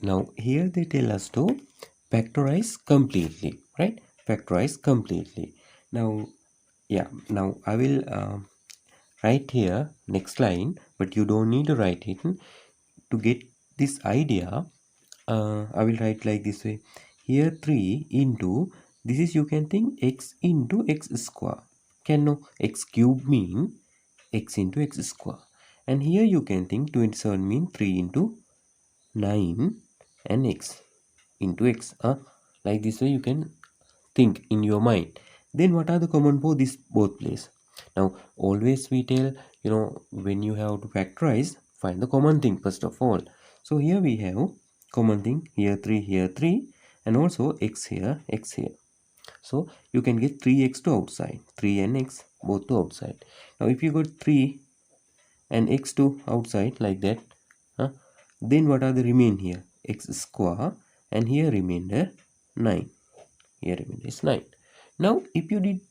Now here they tell us to factorize completely, right? Factorize completely. Now, yeah, now I will write here next line, but you don't need to write it. To get this idea, I will write like this way. Here 3 into, this is, you can think, x into x square. Can no, x cube mean x into x square. And here you can think 27 mean 3 into 9 and x into x. Like this way you can think in your mind. Then what are the common for this both place? Now always we tell, when you have to factorize, find the common thing first of all. So here we have common thing, here 3, and also x here, x here. So you can get 3x to outside, 3 and x both to outside. Now if you got 3 and x to outside like that, then what are the remain here? X square, and here remainder 9. Here remainder is 9. Now if you did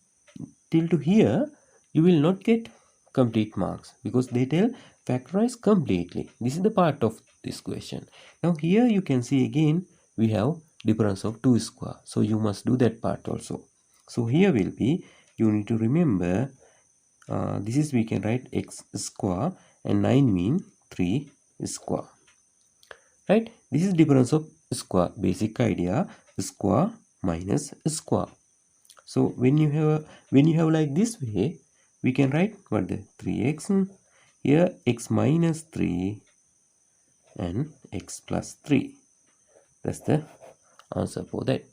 till to here, you will not get complete marks because they tell factorize completely. This is the part of this question. Now here you can see again we have difference of 2 square. So you must do that part also. So here will be, you need to remember, this is, we can write x square, and 9 mean 3 square. Right? This is difference of square. Basic idea, square minus square. So when you have like this way, we can write what, the 3x, here x minus 3 and x plus 3. That's the answer for that.